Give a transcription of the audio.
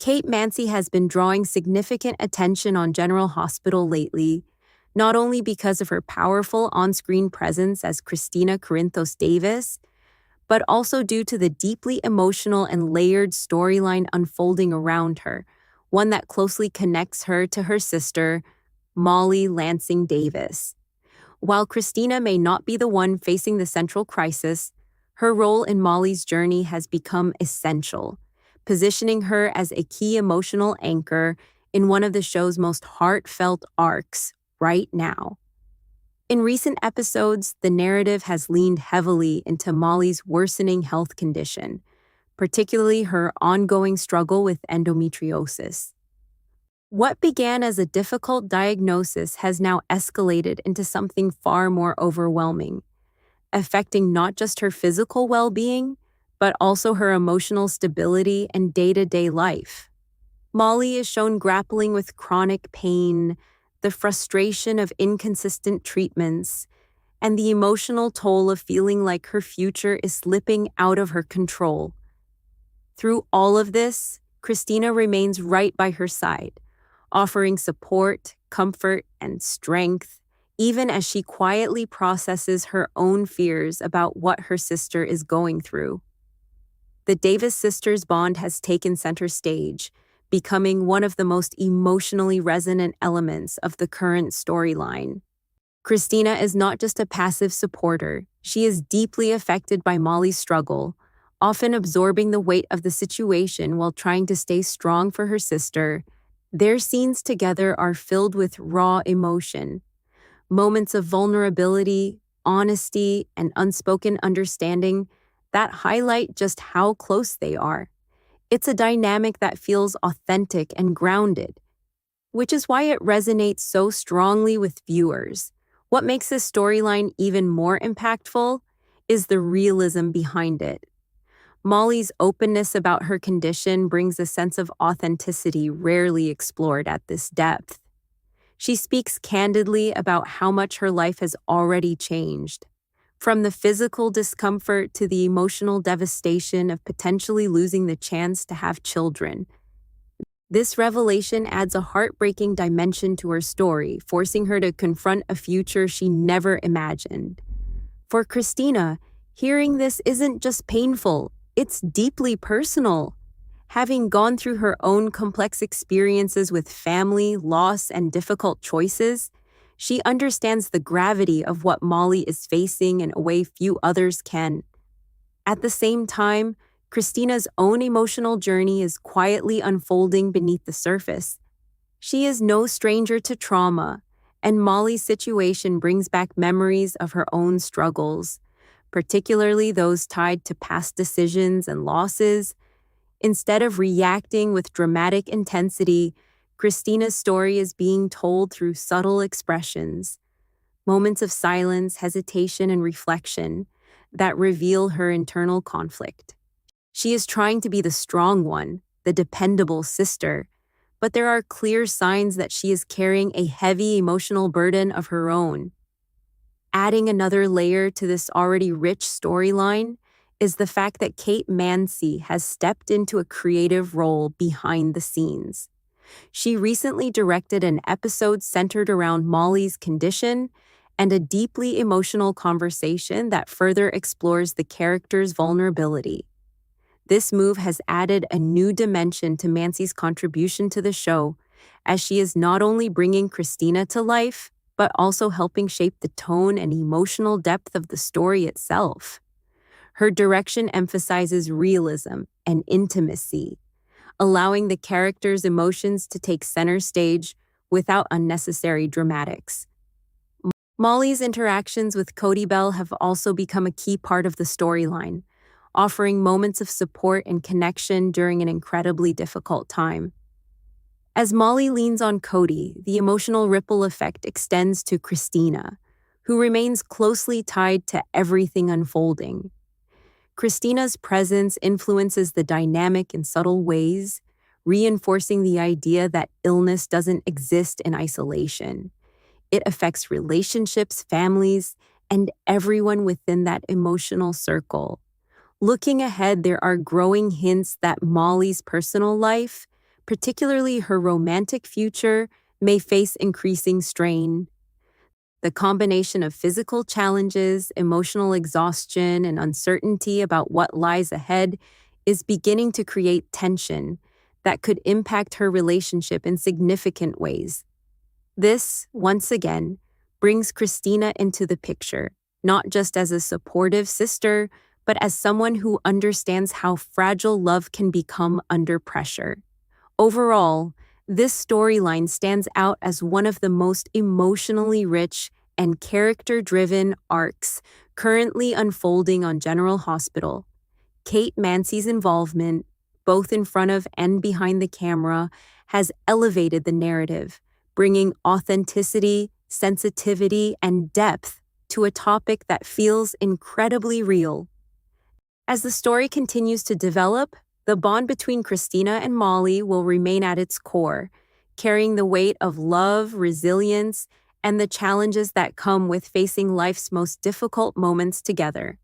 Kate Mansi has been drawing significant attention on General Hospital lately, not only because of her powerful on-screen presence as Kristina Corinthos Davis, but also due to the deeply emotional and layered storyline unfolding around her, one that closely connects her to her sister, Molly Lansing Davis. While Kristina may not be the one facing the central crisis, her role in Molly's journey has become essential, positioning her as a key emotional anchor in one of the show's most heartfelt arcs right now. In recent episodes, the narrative has leaned heavily into Molly's worsening health condition, particularly her ongoing struggle with endometriosis. What began as a difficult diagnosis has now escalated into something far more overwhelming, affecting not just her physical well-being, but also her emotional stability and day-to-day life. Molly is shown grappling with chronic pain, the frustration of inconsistent treatments, and the emotional toll of feeling like her future is slipping out of her control. Through all of this, Kristina remains right by her side, offering support, comfort, and strength, even as she quietly processes her own fears about what her sister is going through. The Davis sisters' bond has taken center stage, becoming one of the most emotionally resonant elements of the current storyline. Kristina is not just a passive supporter, she is deeply affected by Molly's struggle, often absorbing the weight of the situation while trying to stay strong for her sister. Their scenes together are filled with raw emotion, moments of vulnerability, honesty, and unspoken understanding that highlight just how close they are. It's a dynamic that feels authentic and grounded, which is why it resonates so strongly with viewers. What makes this storyline even more impactful is the realism behind it. Molly's openness about her condition brings a sense of authenticity rarely explored at this depth. She speaks candidly about how much her life has already changed, from the physical discomfort to the emotional devastation of potentially losing the chance to have children. This revelation adds a heartbreaking dimension to her story, forcing her to confront a future she never imagined. For Kristina, hearing this isn't just painful, it's deeply personal. Having gone through her own complex experiences with family, loss, and difficult choices, she understands the gravity of what Molly is facing in a way few others can. At the same time, Kristina's own emotional journey is quietly unfolding beneath the surface. She is no stranger to trauma, and Molly's situation brings back memories of her own struggles, particularly those tied to past decisions and losses. Instead of reacting with dramatic intensity, Kristina's story is being told through subtle expressions, moments of silence, hesitation, and reflection that reveal her internal conflict. She is trying to be the strong one, the dependable sister, but there are clear signs that she is carrying a heavy emotional burden of her own. Adding another layer to this already rich storyline is the fact that Kate Mansi has stepped into a creative role behind the scenes. She recently directed an episode centered around Molly's condition and a deeply emotional conversation that further explores the character's vulnerability. This move has added a new dimension to Mansi's contribution to the show, as she is not only bringing Kristina to life, but also helping shape the tone and emotional depth of the story itself. Her direction emphasizes realism and intimacy, allowing the character's emotions to take center stage without unnecessary dramatics. Molly's interactions with Cody Bell have also become a key part of the storyline, offering moments of support and connection during an incredibly difficult time. As Molly leans on Cody, the emotional ripple effect extends to Kristina, who remains closely tied to everything unfolding. Kristina's presence influences the dynamic in subtle ways, reinforcing the idea that illness doesn't exist in isolation. It affects relationships, families, and everyone within that emotional circle. Looking ahead, there are growing hints that Molly's personal life, particularly her romantic future, may face increasing strain. The combination of physical challenges, emotional exhaustion, and uncertainty about what lies ahead is beginning to create tension that could impact her relationship in significant ways. This, once again, brings Kristina into the picture, not just as a supportive sister, but as someone who understands how fragile love can become under pressure. Overall, this storyline stands out as one of the most emotionally rich and character-driven arcs currently unfolding on General Hospital. Kate Mansi's involvement, both in front of and behind the camera, has elevated the narrative, bringing authenticity, sensitivity, and depth to a topic that feels incredibly real. As the story continues to develop, the bond between Kristina and Molly will remain at its core, carrying the weight of love, resilience, and the challenges that come with facing life's most difficult moments together.